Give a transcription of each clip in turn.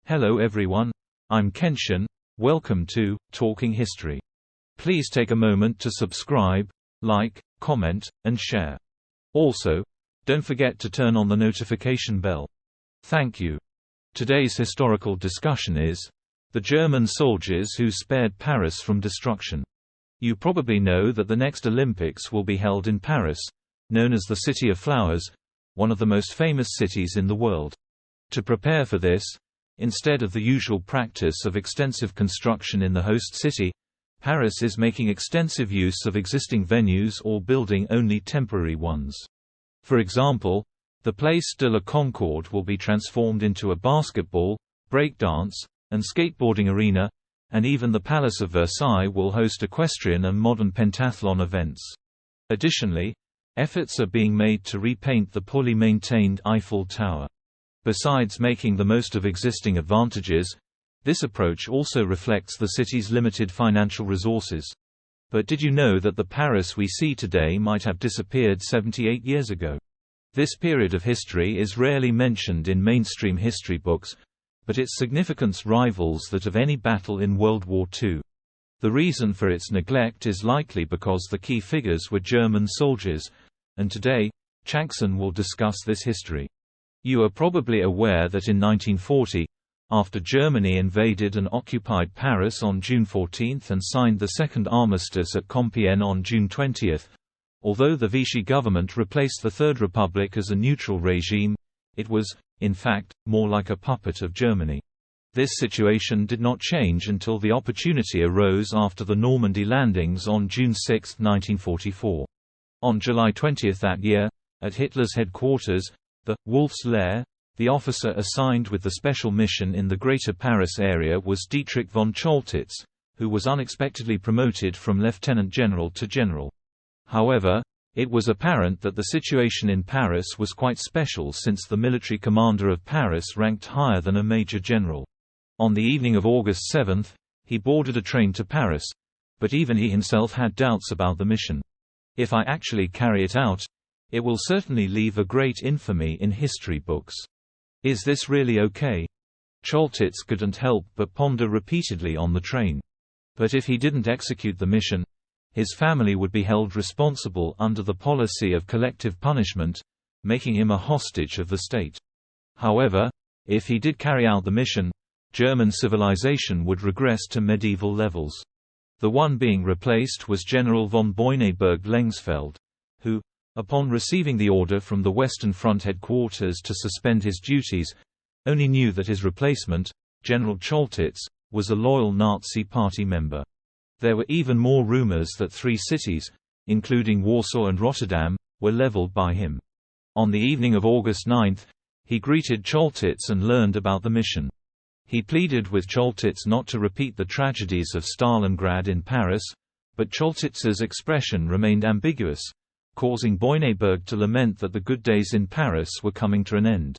Hello everyone, I'm Qianxin. Welcome to Talking History. Please take a moment to subscribe, like, comment, and share. Also, don't forget to turn on the notification bell. Thank you. Today's historical discussion is the German soldiers who spared Paris from destruction. You probably know that the next Olympics will be held in Paris, known as the City of Flowers, one of the most famous cities in the world. To prepare for this, instead of the usual practice of extensive construction in the host city, Paris is making extensive use of existing venues or building only temporary ones. For example, the Place de la Concorde will be transformed into a basketball, breakdance, and skateboarding arena, and even the Palace of Versailles will host equestrian and modern pentathlon events. Additionally, efforts are being made to repaint the poorly maintained Eiffel Tower. Besides making the most of existing advantages, this approach also reflects the city's limited financial resources. But did you know that the Paris we see today might have disappeared 78 years ago? This period of history is rarely mentioned in mainstream history books, but its significance rivals that of any battle in World War II. The reason for its neglect is likely because the key figures were German soldiers, and today, Qianxin will discuss this history. You are probably aware that in 1940, after Germany invaded and occupied Paris on June 14 and signed the Second Armistice at Compiègne on June 20, although the Vichy government replaced the Third Republic as a neutral regime, it was, in fact, more like a puppet of Germany. This situation did not change until the opportunity arose after the Normandy landings on June 6, 1944. On July 20 that year, at Hitler's headquarters, the Wolf's Lair, the officer assigned with the special mission in the Greater Paris area was Dietrich von Choltitz, who was unexpectedly promoted from lieutenant general to general. However, it was apparent that the situation in Paris was quite special since the military commander of Paris ranked higher than a major general. On the evening of August 7, he boarded a train to Paris, but even he himself had doubts about the mission. If I actually carry it out, it will certainly leave a great infamy in history books. Is this really okay? Choltitz couldn't help but ponder repeatedly on the train. But if he didn't execute the mission, his family would be held responsible under the policy of collective punishment, making him a hostage of the state. However, if he did carry out the mission, German civilization would regress to medieval levels. The one being replaced was General von Boigny-Berg-Lengsfeld, who, upon receiving the order from the Western Front headquarters to suspend his duties, only knew that his replacement, General Choltitz, was a loyal Nazi Party member. There were even more rumors that 3 cities, including Warsaw and Rotterdam, were leveled by him. On the evening of August 9, he greeted Choltitz and learned about the mission. He pleaded with Choltitz not to repeat the tragedies of Stalingrad in Paris, but Choltitz's expression remained ambiguous, causing Boigny-Berg to lament that the good days in Paris were coming to an end.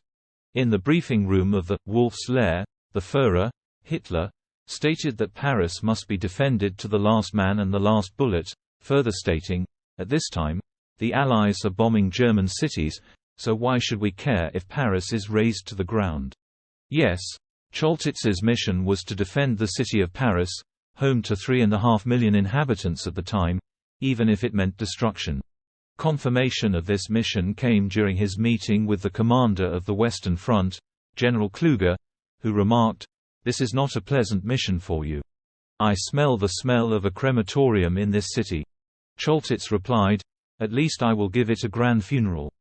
In the briefing room of the Wolf's Lair, the Führer, Hitler, stated that Paris must be defended to the last man and the last bullet, further stating, "At this time, the Allies are bombing German cities, so why should we care if Paris is razed to the ground?" Yes, Choltitz's mission was to defend the city of Paris, home to 3.5 million inhabitants at the time, even if it meant destruction. Confirmation of this mission came during his meeting with the commander of the Western Front, General Kluge, who remarked, "This is not a pleasant mission for you. I smell the smell of a crematorium in this city." Choltitz replied, "At least I will give it a grand funeral."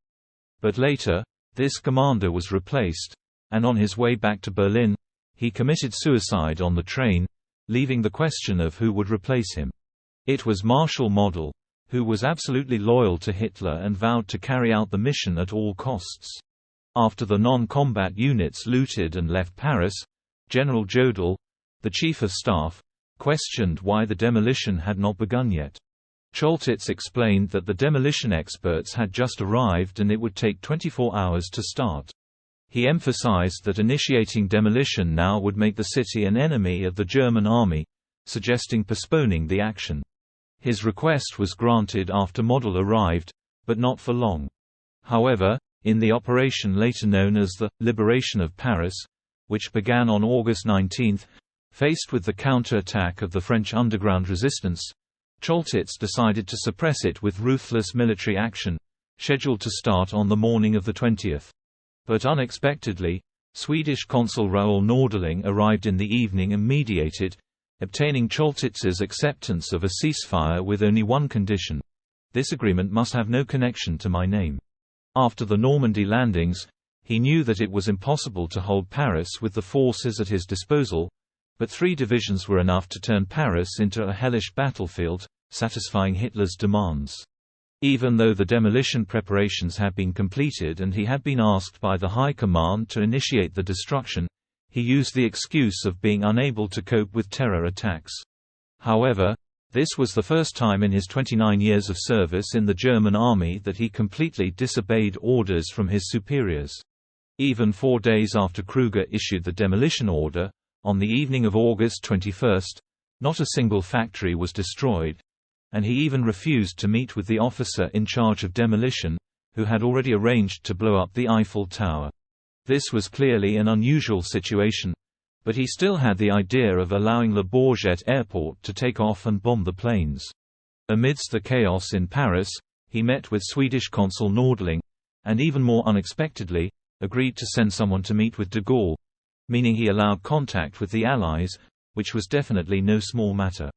But later, this commander was replaced, and on his way back to Berlin, he committed suicide on the train, leaving the question of who would replace him. It was Marshal Model, who was absolutely loyal to Hitler and vowed to carry out the mission at all costs. After the non-combat units looted and left Paris, General Jodl, the chief of staff, questioned why the demolition had not begun yet. Choltitz explained that the demolition experts had just arrived and it would take 24 hours to start. He emphasized that initiating demolition now would make the city an enemy of the German army, suggesting postponing the action. His request was granted after Model arrived, but not for long. However, in the operation later known as the Liberation of Paris, which began on August 19. Faced with the counter-attack of the French underground resistance, Choltitz decided to suppress it with ruthless military action, scheduled to start on the morning of the 20th. But unexpectedly, Swedish consul Raoul Nordling arrived in the evening and mediated, obtaining Choltitz's acceptance of a ceasefire with only one condition: this agreement must have no connection to my name. After the Normandy landings, he knew that it was impossible to hold Paris with the forces at his disposal, but 3 divisions were enough to turn Paris into a hellish battlefield, satisfying Hitler's demands. Even though the demolition preparations had been completed and he had been asked by the High Command to initiate the destruction, he used the excuse of being unable to cope with terror attacks. However, this was the first time in his 29 years of service in the German army that he completely disobeyed orders from his superiors. Even 4 days after Kruger issued the demolition order, on the evening of August 21, not a single factory was destroyed, and he even refused to meet with the officer in charge of demolition, who had already arranged to blow up the Eiffel Tower. This was clearly an unusual situation, but he still had the idea of allowing Le Bourget Airport to take off and bomb the planes. Amidst the chaos in Paris, he met with Swedish consul Nordling, and even more unexpectedly, agreed to send someone to meet with de Gaulle, meaning he allowed contact with the Allies, which was definitely no small matter.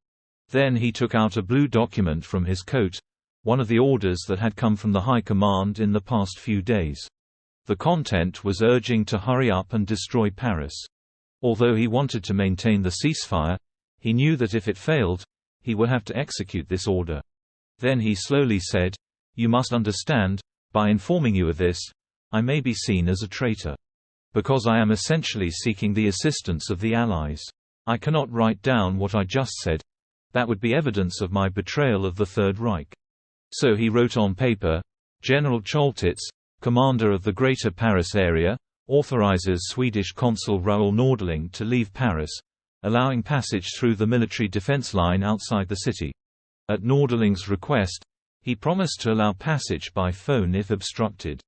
Then he took out a blue document from his coat, one of the orders that had come from the High Command in the past few days. The content was urging to hurry up and destroy Paris. Although he wanted to maintain the ceasefire, he knew that if it failed, he would have to execute this order. Then he slowly said, "You must understand, by informing you of this, I may be seen as a traitor. Because I am essentially seeking the assistance of the Allies. I cannot write down what I just said. That would be evidence of my betrayal of the Third Reich." So he wrote on paper, "General Choltitz, commander of the Greater Paris area, authorizes Swedish consul Raoul Nordling to leave Paris, allowing passage through the military defense line outside the city." At Nordling's request, he promised to allow passage by phone if obstructed.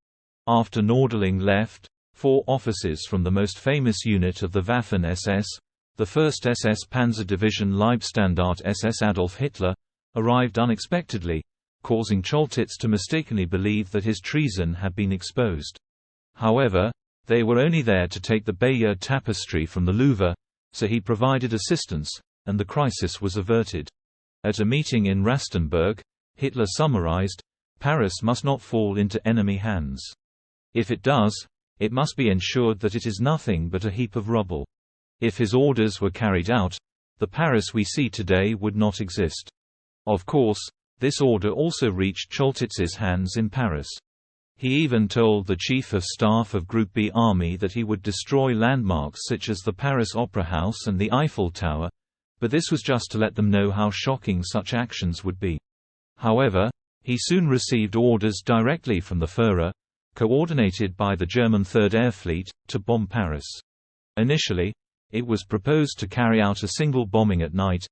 After Nordling left, 4 officers from the most famous unit of the Waffen-SS, the 1st SS Panzer Division Leibstandart SS Adolf Hitler, arrived unexpectedly, causing Choltitz to mistakenly believe that his treason had been exposed. However, they were only there to take the Bayeux tapestry from the Louvre, so he provided assistance, and the crisis was averted. At a meeting in Rastenburg, Hitler summarized, "Paris must not fall into enemy hands. If it does, it must be ensured that it is nothing but a heap of rubble." If his orders were carried out, the Paris we see today would not exist. Of course, this order also reached Choltitz's hands in Paris. He even told the Chief of Staff of Group B Army that he would destroy landmarks such as the Paris Opera House and the Eiffel Tower, but this was just to let them know how shocking such actions would be. However, he soon received orders directly from the Führer, coordinated by the German Third Air Fleet, to bomb Paris. Initially, it was proposed to carry out a single bombing at night,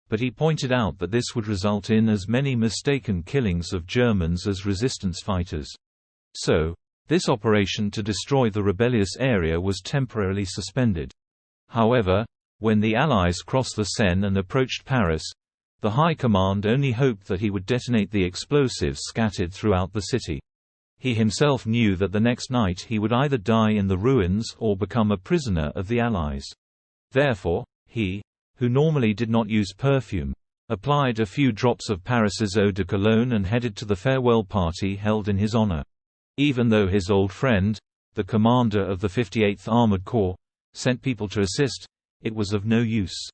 but he pointed out that this would result in as many mistaken killings of Germans as resistance fighters. So, this operation to destroy the rebellious area was temporarily suspended. However, when the Allies crossed the Seine and approached Paris, the High Command only hoped that he would detonate the explosives scattered throughout the city. He himself knew that the next night he would either die in the ruins or become a prisoner of the Allies. Therefore, he, who normally did not use perfume, applied a few drops of Paris's eau de cologne and headed to the farewell party held in his honor. Even though his old friend, the commander of the 58th Armored Corps, sent people to assist, it was of no use.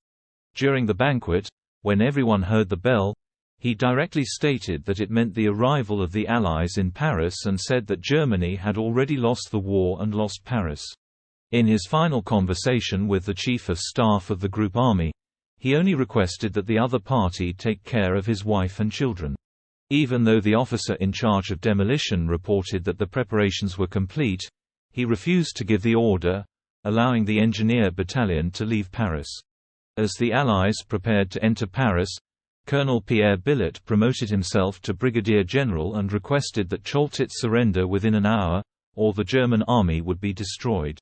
During the banquet, when everyone heard the bell, he directly stated that it meant the arrival of the Allies in Paris and said that Germany had already lost the war and lost Paris. In his final conversation with the Chief of Staff of the Group Army, he only requested that the other party take care of his wife and children. Even though the officer in charge of demolition reported that the preparations were complete, he refused to give the order, allowing the engineer battalion to leave Paris. As the Allies prepared to enter Paris, Colonel Pierre Billet promoted himself to brigadier general and requested that Choltitz surrender within an hour, or the German army would be destroyed.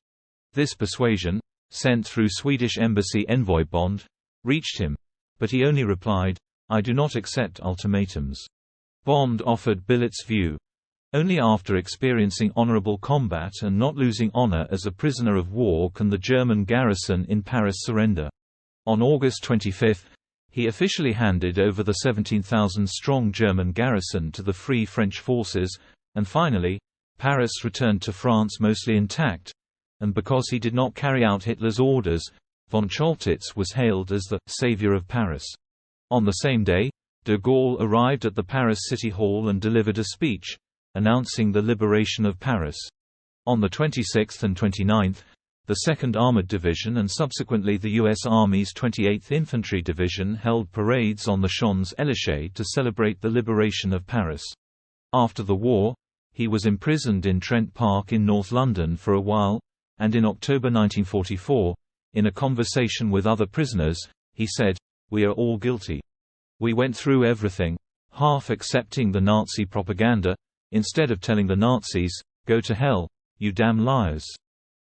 This persuasion, sent through Swedish embassy envoy Bond, reached him, but he only replied, "I do not accept ultimatums." Bond offered Billett's view. Only after experiencing honorable combat and not losing honor as a prisoner of war can the German garrison in Paris surrender. On August 25, he officially handed over the 17,000-strong German garrison to the Free French forces, and finally, Paris returned to France mostly intact, and because he did not carry out Hitler's orders, von Choltitz was hailed as the «savior of Paris». On the same day, de Gaulle arrived at the Paris City Hall and delivered a speech, announcing the liberation of Paris. On the 26th and 29th, the 2nd Armored Division and subsequently the U.S. Army's 28th Infantry Division held parades on the Champs-Élysées to celebrate the liberation of Paris. After the war, he was imprisoned in Trent Park in North London for a while, and in October 1944, in a conversation with other prisoners, he said, "We are all guilty. We went through everything, half accepting the Nazi propaganda, instead of telling the Nazis, 'Go to hell, you damn liars.'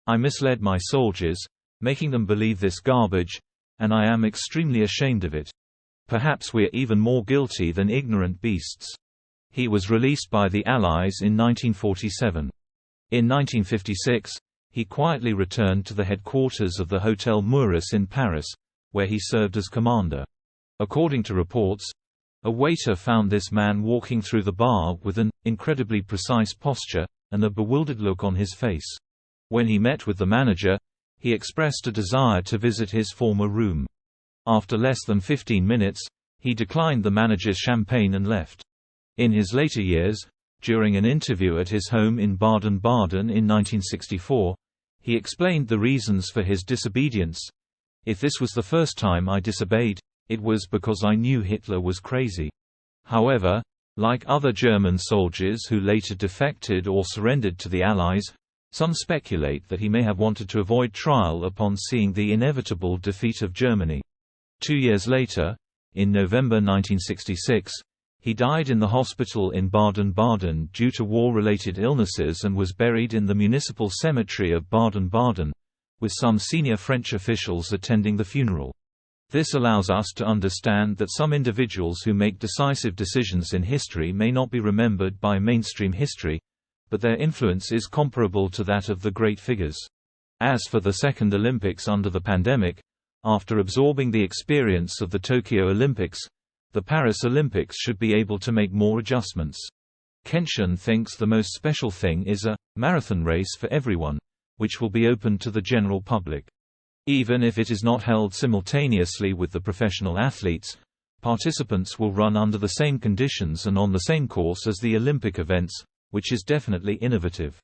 I misled my soldiers, making them believe this garbage, and I am extremely ashamed of it. Perhaps we are even more guilty than ignorant beasts." He was released by the Allies in 1947. In 1956, he quietly returned to the headquarters of the Hôtel Meurice in Paris, where he served as commander. According to reports, a waiter found this man walking through the bar with an incredibly precise posture, and a bewildered look on his face. When he met with the manager, he expressed a desire to visit his former room. After less than 15 minutes, he declined the manager's champagne and left. In his later years, during an interview at his home in Baden-Baden in 1964, he explained the reasons for his disobedience. "If this was the first time I disobeyed, it was because I knew Hitler was crazy." However, like other German soldiers who later defected or surrendered to the Allies, some speculate that he may have wanted to avoid trial upon seeing the inevitable defeat of Germany. 2 years later, in November 1966, he died in the hospital in Baden-Baden due to war-related illnesses and was buried in the municipal cemetery of Baden-Baden, with some senior French officials attending the funeral. This allows us to understand that some individuals who make decisive decisions in history may not be remembered by mainstream history, but their influence is comparable to that of the great figures. As for the Second Olympics under the pandemic, after absorbing the experience of the Tokyo Olympics, the Paris Olympics should be able to make more adjustments. Qianxin thinks the most special thing is a marathon race for everyone, which will be open to the general public. Even if it is not held simultaneously with the professional athletes, participants will run under the same conditions and on the same course as the Olympic events, which is definitely innovative.